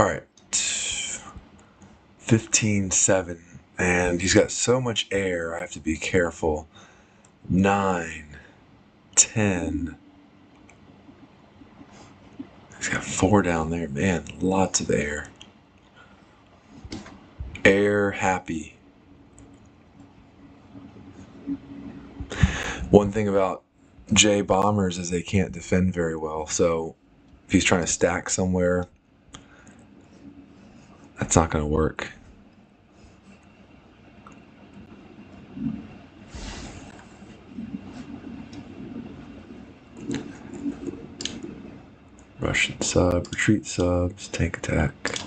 All right. 15-7. And he's got so much air, I have to be careful. 9, 10. He's got 4 down there. Man, lots of air. Air happy. One thing about J bombers is they can't defend very well. So if he's trying to stack somewhere, that's not going to work. Russian sub, retreat subs, tank attack.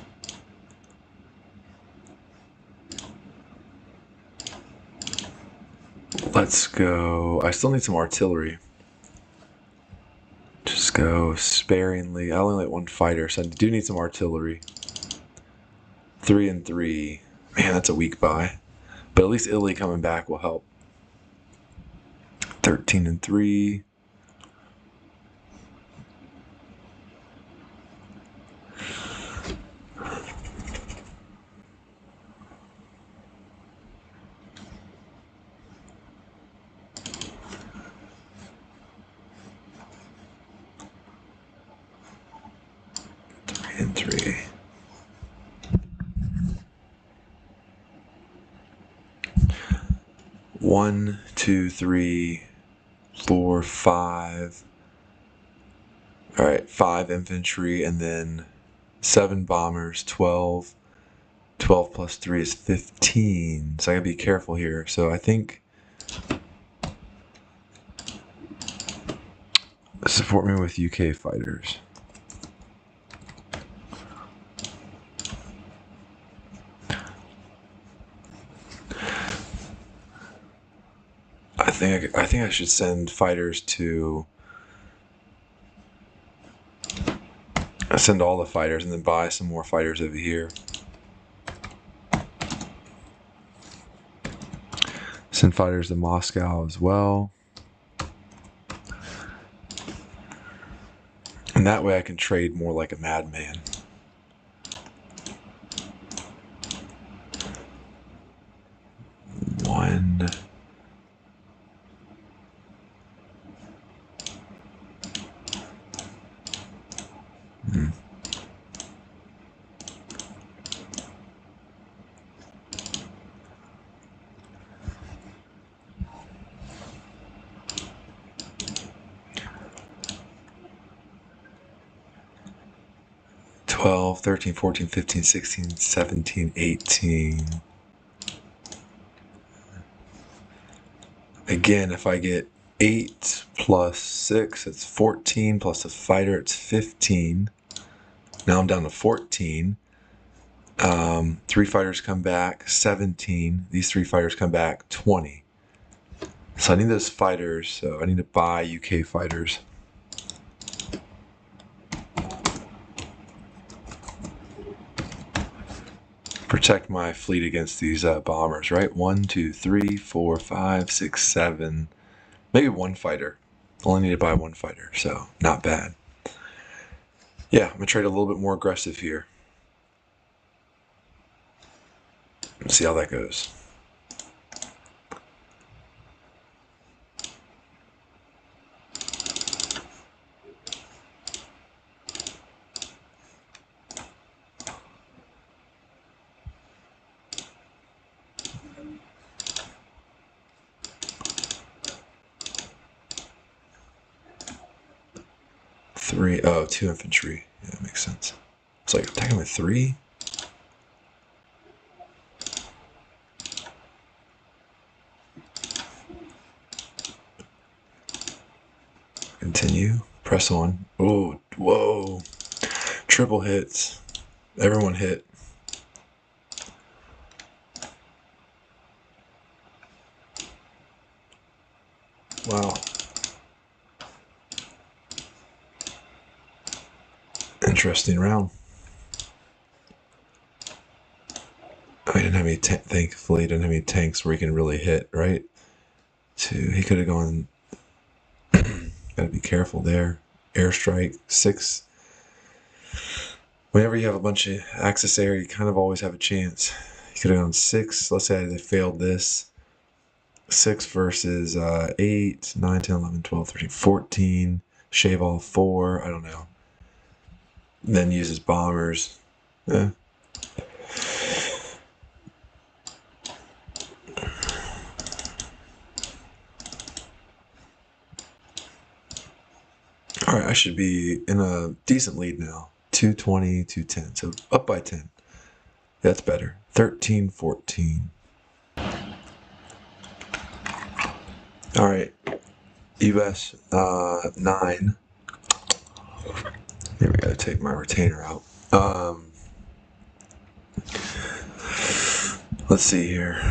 Let's go. I still need some artillery. Just go sparingly. I only let 1 fighter, so I do need some artillery. 3 and 3. Man, that's a weak buy. But at least Italy coming back will help. 13 and 3. And 3. One, 2, 3, 4, 5. All right, 5 infantry, and then 7 bombers, 12. 12 plus 3 is 15. So I gotta be careful here. So I think support me with UK fighters. I think I should send fighters to send all the fighters and then buy some more fighters over here. Send fighters to Moscow as well. And that way I can trade more like a madman. One. Hmm. $12, $13, $14, $15, $16, $17, $18. Again, if I get 8 plus 6, it's 14, plus a fighter, it's 15. Now I'm down to 14. 3 fighters come back, 17. These 3 fighters come back, 20. So I need those fighters, so I need to buy UK fighters. Protect my fleet against these bombers, right? 1, 2, 3, 4, 5, 6, 7. Maybe 1 fighter. Only need to buy 1 fighter, so not bad. Yeah, I'm going to trade a little bit more aggressive here. Let's see how that goes. Oh, 2 infantry. Yeah, that makes sense. It's like attacking with 3. Continue. Press on. Oh, whoa. Triple hits. Everyone hit. Wow. Interesting round. Oh, he didn't have any thankfully he didn't have any tanks where he can really hit, right? 2. He could have gone. Gotta be careful there. Airstrike. 6. whenever you have a bunch of access area, you kind of always have a chance. You could have gone 6. Let's say they failed this. 6 versus 8, 9, 10, 11, 12, 13, 14. Shave off 4. I don't know. And then uses bombers. Eh. All right, I should be in a decent lead now. 220, 210. So up by 10. That's better. 13, 14. All right. US 9. Here we gotta take my retainer out. Let's see here.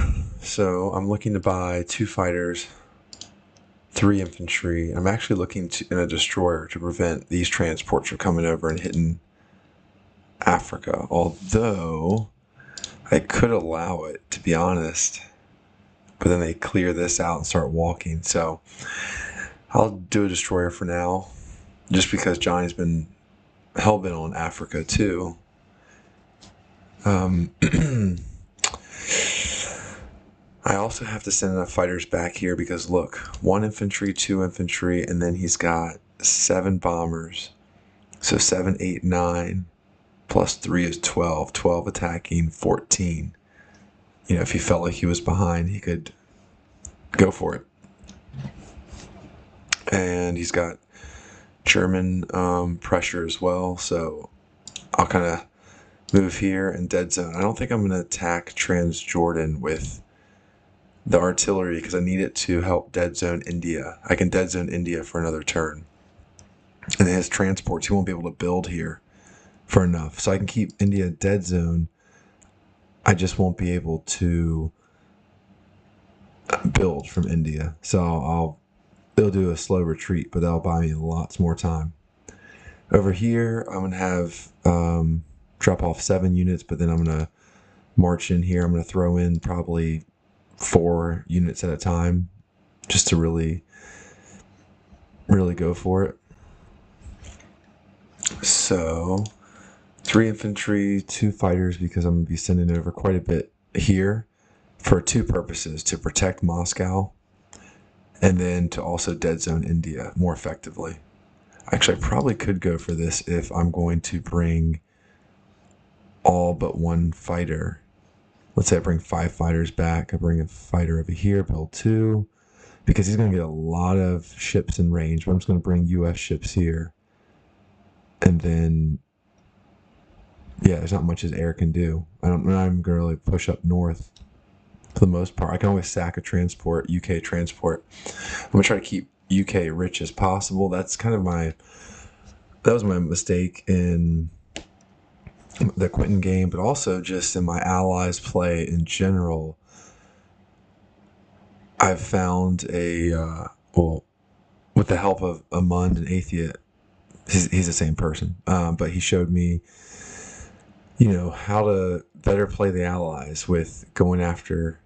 So I'm looking to buy 2 fighters, 3 infantry. I'm actually looking in a destroyer to prevent these transports from coming over and hitting Africa. Although I could allow it, to be honest. But then they clear this out and start walking. So I'll do a destroyer for now, just because Johnny's been hellbent on Africa too. I also have to send enough fighters back here because look, 1 infantry, 2 infantry, and then he's got 7 bombers. So 7, 8, 9, plus 3 is 12. 12 attacking, 14. You know, if he felt like he was behind, he could go for it. And he's got German pressure as well, so I'll kind of move here and dead zone. I don't think I'm going to attack Transjordan with the artillery because I need it to help dead zone India. I can dead zone India for another turn. And his transports, he won't be able to build here for enough. So I can keep India dead zone. I just won't be able to build from India. So they'll do a slow retreat, but that'll buy me lots more time. Over here, I'm going to have drop off 7 units, but then I'm going to march in here. I'm going to throw in probably 4 units at a time just to really go for it. So 3 infantry, 2 fighters, because I'm going to be sending over quite a bit here for 2 purposes: to protect Moscow and then to also dead zone India more effectively. Actually, I probably could go for this if I'm going to bring all but 1 fighter. Let's say I bring 5 fighters back. I bring a fighter over here, build 2, because he's going to get a lot of ships in range. But I'm just going to bring US ships here. And then, yeah, there's not much his air can do. I'm going to really push up north for the most part. I can always sack a transport, UK transport. I'm going to try to keep UK rich as possible. That's kind of that was my mistake in the Quentin game, but also just in my allies play in general. I've found with the help of Amund and Atheist, he's the same person, but he showed me, how to better play the allies with going after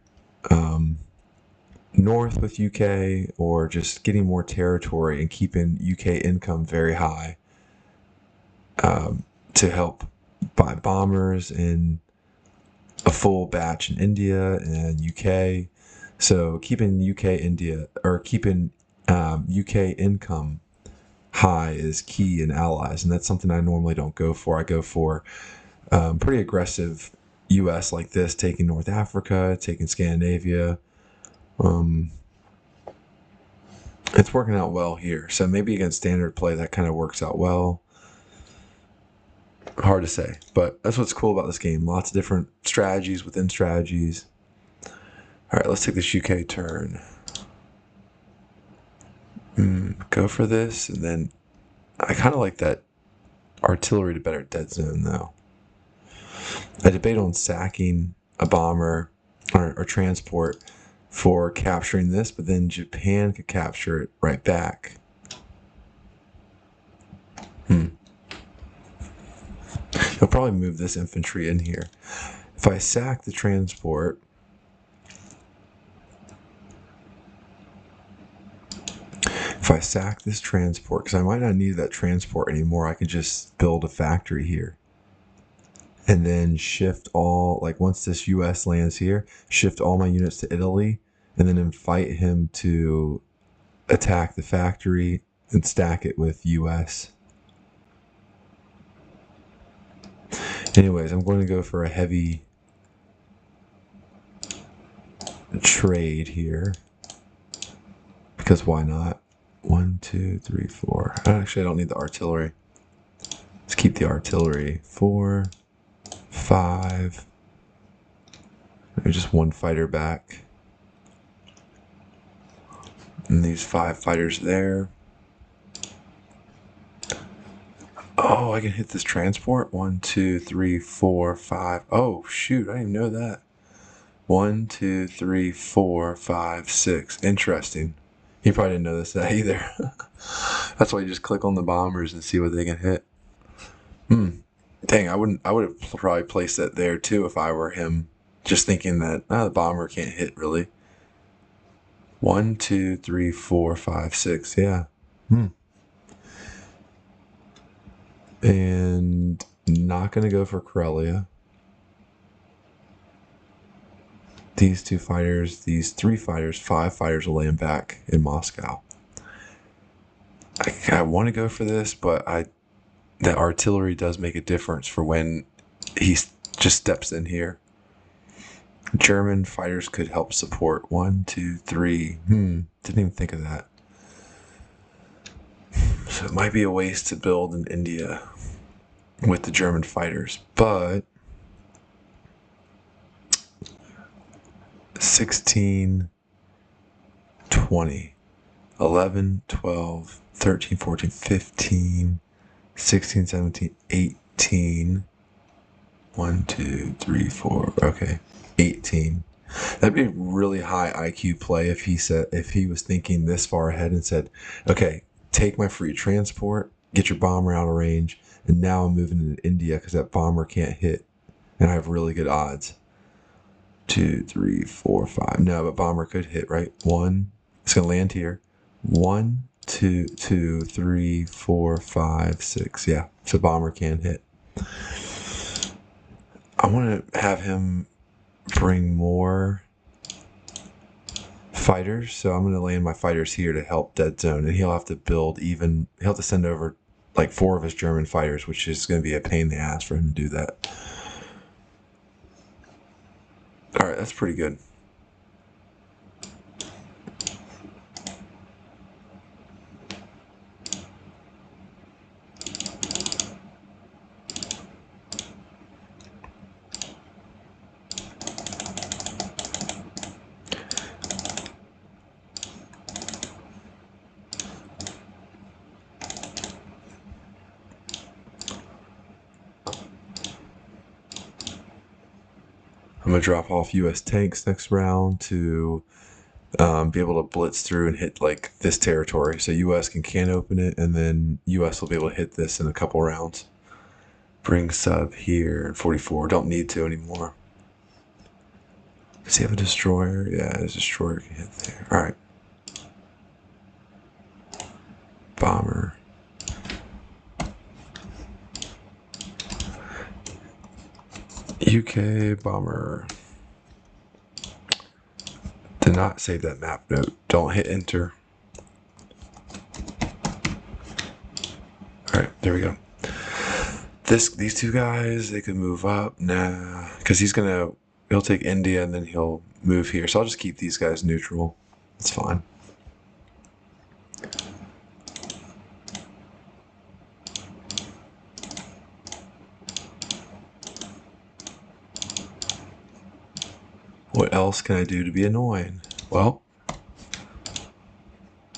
north with UK or just getting more territory and keeping UK income very high to help buy bombers and a full batch in India and UK. So keeping UK income high is key in allies, and that's something I normally don't go for. I go for pretty aggressive US like this, taking North Africa, taking Scandinavia. It's working out well here. So maybe against standard play that kind of works out well. Hard to say, but that's what's cool about this game. Lots of different strategies within strategies. All right, let's take this UK turn. Go for this, and then I kind of like that artillery to better dead zone, though. I debate on sacking a bomber or transport for capturing this, but then Japan could capture it right back. He'll probably move this infantry in here. If I sack the transport, because I might not need that transport anymore, I could just build a factory here. and then shift all, like once this US lands here, shift all my units to Italy, and then invite him to attack the factory and stack it with US. Anyways, I'm going to go for a heavy trade here, because why not? 1, 2, 3, 4. Actually, I don't need the artillery. Let's keep the artillery. 4, 5. Maybe just one fighter back. And these 5 fighters there. Oh, I can hit this transport. 1, 2, 3, 4, 5. Oh, shoot. I didn't even know that. 1, 2, 3, 4, 5, 6. Interesting. You probably didn't notice that either. That's why you just click on the bombers and see what they can hit. Dang, I would have probably placed that there too if I were him. Just thinking that the bomber can't hit really. 1, 2, 3, 4, 5, 6. Yeah. And not gonna go for Corellia. These 2 fighters, these 3 fighters, 5 fighters will land back in Moscow. I want to go for this, but that artillery does make a difference for when he just steps in here. German fighters could help support. 1, 2, 3. Didn't even think of that. So it might be a waste to build in India with the German fighters, but 16, 20, 11, 12, 13, 14, 15, 16, 17, 18. 1, 2, 3, 4. Okay, 18. That'd be a really high IQ play if he was thinking this far ahead and said, "Okay, take my free transport, get your bomber out of range, and now I'm moving into India because that bomber can't hit, and I have really good odds." 2, 3, 4, 5. No, but bomber could hit, right? 1. It's gonna land here. 1, 2, 2, 3, 4, 5, 6. Yeah, so bomber can hit. I want to have him bring more fighters, so I'm going to land my fighters here to help dead zone, and he'll have to he'll have to send over like 4 of his German fighters, which is going to be a pain in the ass for him to do that. All right, that's pretty good. I'm going to drop off U.S. tanks next round to be able to blitz through and hit like this territory. So U.S. can open it, and then U.S. will be able to hit this in a couple rounds. Bring sub here, 44. Don't need to anymore. Does he have a destroyer? Yeah, his destroyer can hit there. All right. Bomber. UK bomber. Did not save that map note. Don't hit enter. All right, there we go. These 2 guys, they can move up. Nah, because he'll take India and then he'll move here. So I'll just keep these guys neutral. It's fine. What else can I do to be annoying? Well,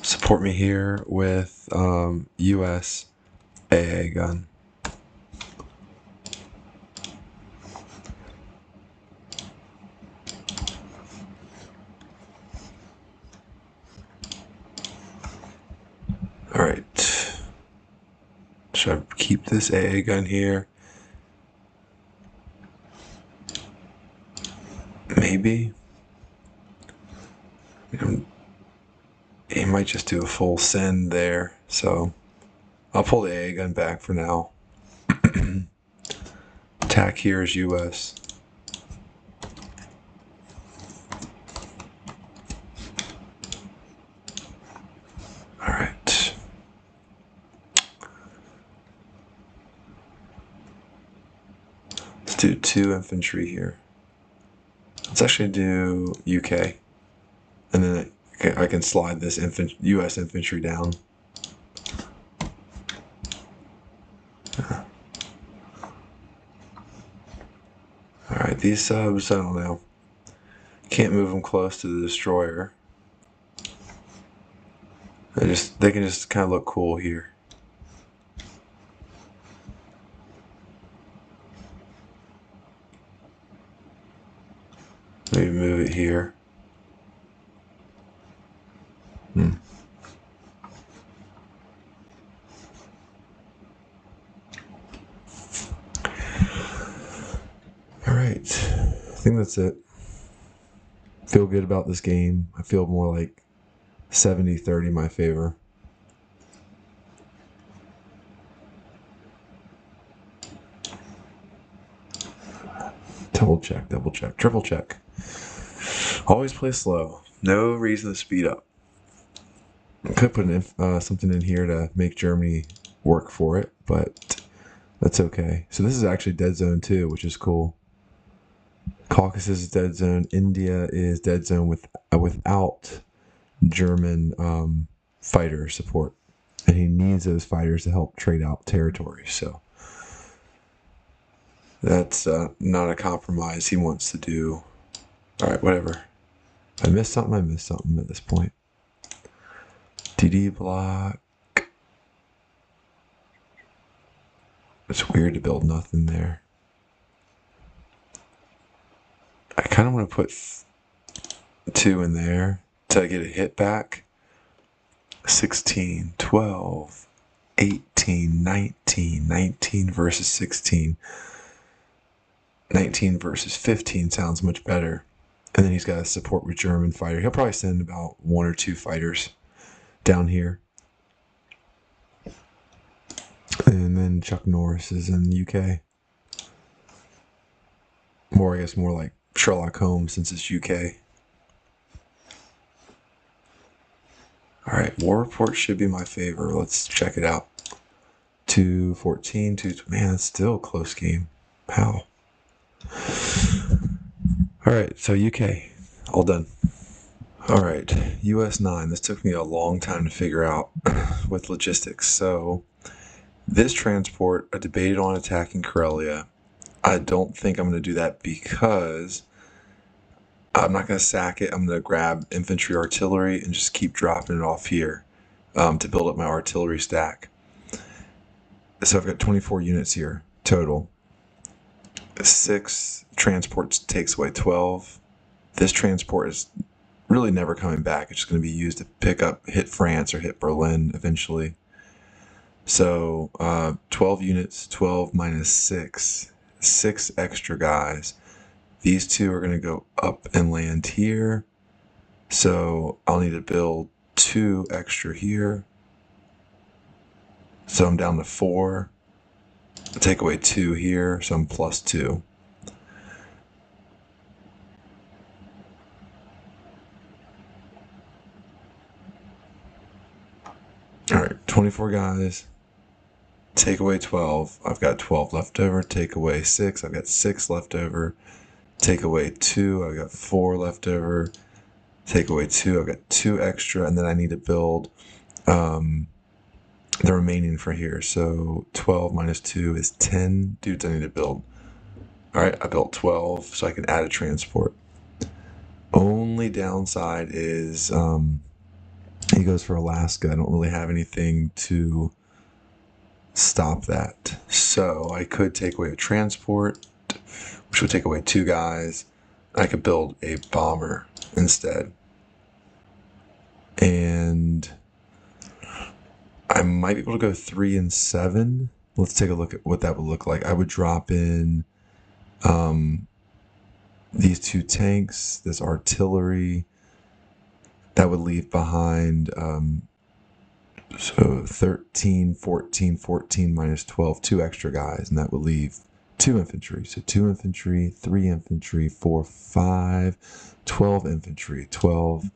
support me here with US AA gun. All right. Should I keep this AA gun here? Maybe. He might just do a full send there, so I'll pull the AA gun back for now. Attack here is US. All right. Let's do 2 infantry here. Let's actually do UK. And then I can slide this US infantry down. Alright, these subs, I don't know. Can't move them close to the destroyer. They can just kind of look cool here. Maybe move it here. Alright, I think that's it. Feel good about this game. I feel more like 70-30 my favor. Double check, triple check. Always play slow. No reason to speed up. I could put something in here to make Germany work for it, but that's okay. So this is actually dead zone 2, which is cool. Caucasus is dead zone. India is dead zone without German fighter support. And he needs those fighters to help trade out territory. So that's not a compromise he wants to do. All right, whatever. If I missed something, I missed something at this point. DD block. It's weird to build nothing there. I kind of want to put 2 in there to get a hit back. 16, 12, 18, 19, 19 versus 16. 19 versus 15 sounds much better. And then he's got a support with German fighter. He'll probably send about 1 or 2 fighters down here. And then Chuck Norris is in the UK. I guess more like Sherlock Holmes since it's UK. Alright, War Report should be my favor. Let's check it out. 2-14, man, it's still a close game. How? Alright, so UK, all done. Alright, US 9. This took me a long time to figure out with logistics. So, this transport, I debated on attacking Karelia. I don't think I'm going to do that because I'm not going to sack it. I'm going to grab infantry artillery and just keep dropping it off here to build up my artillery stack. So I've got 24 units here total. 6 transports takes away 12. This transport is really never coming back. It's just going to be used to hit France or hit Berlin eventually. So 12 units, 12 minus 6. 6 extra guys. These 2 are going to go up and land here. So I'll need to build 2 extra here. So I'm down to 4. I'll take away 2 here, so I'm plus 2. Alright, 24 guys. Take away 12. I've got 12 left over. Take away 6. I've got 6 left over. Take away 2. I've got 4 left over. Take away 2. I've got 2 extra. And then I need to build the remaining for here. So 12 minus 2 is 10 dudes I need to build. Alright, I built 12 so I can add a transport. Only downside is he goes for Alaska. I don't really have anything to stop that. So I could take away a transport, which would take away 2 guys. I could build a bomber instead. And I might be able to go 3 and 7. Let's take a look at what that would look like. I would drop in these 2 tanks, this artillery. That would leave behind so 13, 14, 14 minus 12, 2 extra guys, and that would leave 2 infantry. So 2 infantry, 3 infantry, 4, 5, 12 infantry. 12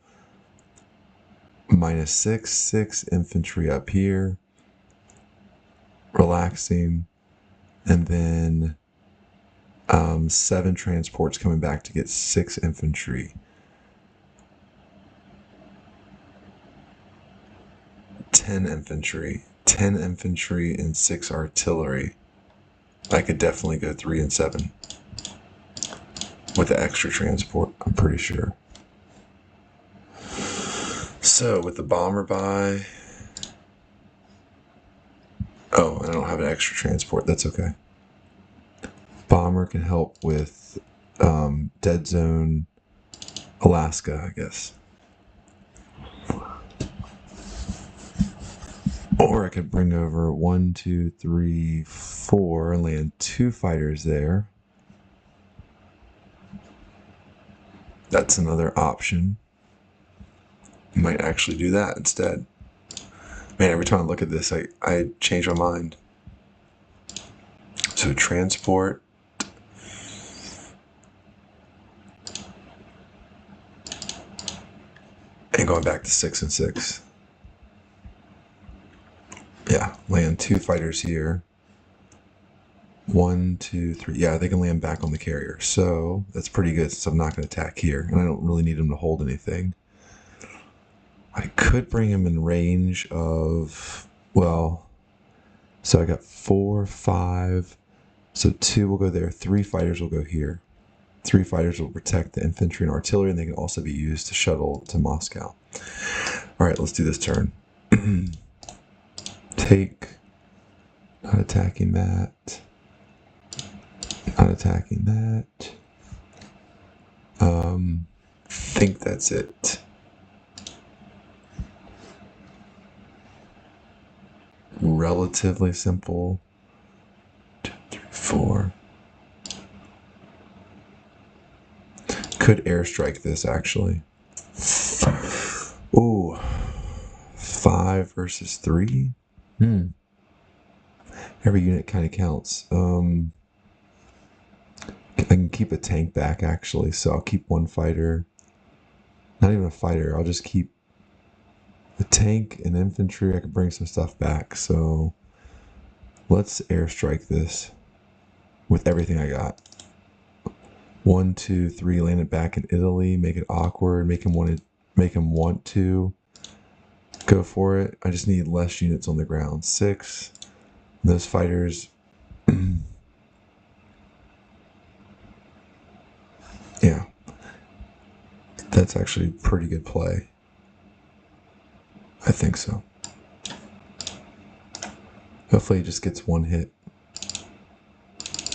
minus 6, 6 infantry up here. Relaxing. And then 7 transports coming back to get 6 infantry. 10 infantry. 10 infantry and 6 artillery. I could definitely go 3 and 7 with the extra transport, I'm pretty sure. So with the bomber buy, oh, I don't have an extra transport. That's okay. Bomber can help with dead zone Alaska, I guess. Or I could bring over 1, 2, 3, 4 and land 2 fighters there. That's another option. Might actually do that instead. Man, every time I look at this, I change my mind. So transport. And going back to 6 and 6. Yeah, land 2 fighters here. 1, 2, 3. Yeah, they can land back on the carrier. So that's pretty good since I'm not going to attack here. And I don't really need them to hold anything. I could bring him in range of, well, so I got 4, 5. So 2 will go there. 3 fighters will go here. 3 fighters will protect the infantry and artillery, and they can also be used to shuttle to Moscow. All right, let's do this turn. Take. Not attacking that. Not attacking that. Think that's it. Relatively simple. 2, 3, 4. Could airstrike this actually. Ooh. 5 versus 3. Every unit kind of counts. I can keep a tank back actually, so I'll keep 1 fighter. Not even a fighter, I'll just keep a tank and infantry. I can bring some stuff back, so let's airstrike this with everything I got. 1, 2, 3, land it back in Italy, make it awkward, make him want to go for it. I just need less units on the ground. 6. Those fighters. Yeah. That's actually pretty good play. I think so. Hopefully he just gets 1 hit.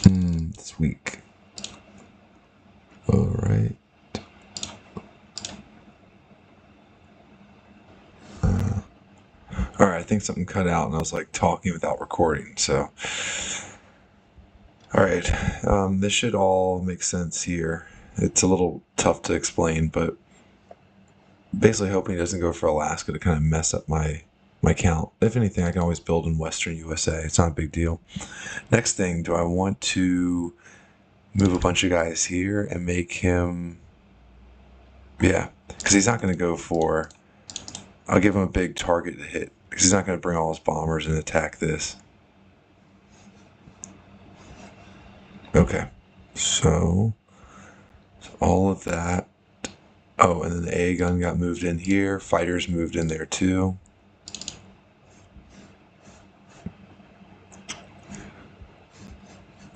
It's weak. Alright. Alright, I think something cut out and I was like talking without recording, so. Alright, this should all make sense here. It's a little tough to explain, but basically hoping he doesn't go for Alaska to kind of mess up my count. If anything, I can always build in Western USA. It's not a big deal. Next thing, do I want to move a bunch of guys here and make him... Yeah, because he's not going to go for... I'll give him a big target to hit, because he's not going to bring all his bombers and attack this. Okay, so all of that. Oh, and then the A gun got moved in here. Fighters moved in there too.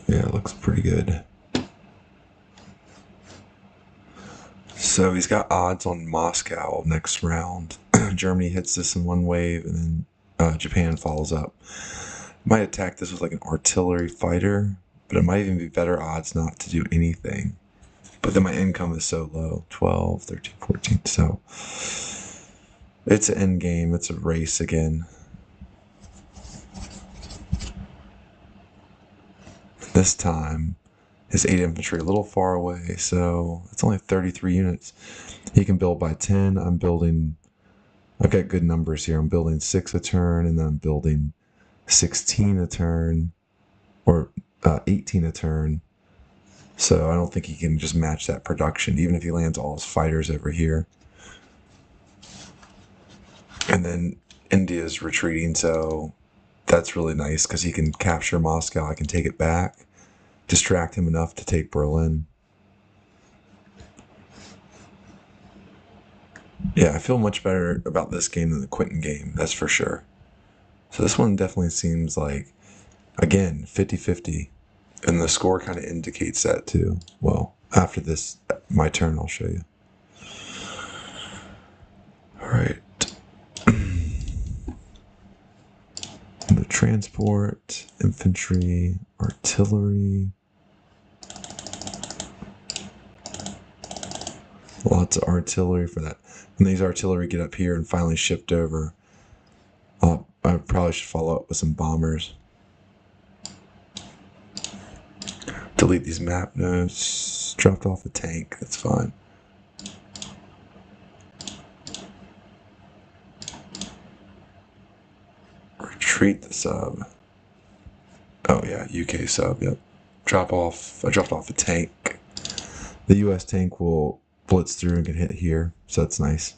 Yeah, it looks pretty good. So he's got odds on Moscow next round. Germany hits this in 1 wave, and then Japan follows up. Might attack this with like an artillery fighter, but it might even be better odds not to do anything. But then my income is so low, 12, 13, 14. So it's an end game. It's a race again. This time, his 8 infantry a little far away, so it's only 33 units. He can build by 10. I've got good numbers here. I'm building 6 a turn, and then I'm building 16 a turn. Or 18 a turn. So I don't think he can just match that production, even if he lands all his fighters over here. And then India's retreating, so that's really nice because he can capture Moscow. I can take it back, distract him enough to take Berlin. Yeah, I feel much better about this game than the Quentin game, that's for sure. So this one definitely seems like, again, 50-50. And the score kind of indicates that too. Well, after this, my turn, I'll show you. All right. The transport, infantry, artillery. Lots of artillery for that. When these artillery get up here and finally shift over, I probably should follow up with some bombers. Delete these map notes. Dropped off a tank. That's fine. Retreat the sub. Oh yeah, UK sub. Yep. I dropped off a tank. The US tank will blitz through and get hit here, so that's nice.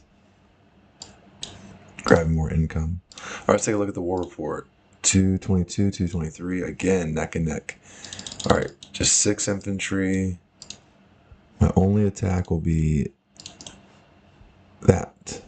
Grabbing more income. All right, let's take a look at the war report. 222, 223. Again, neck and neck. All right, just 6 infantry. My only attack will be that.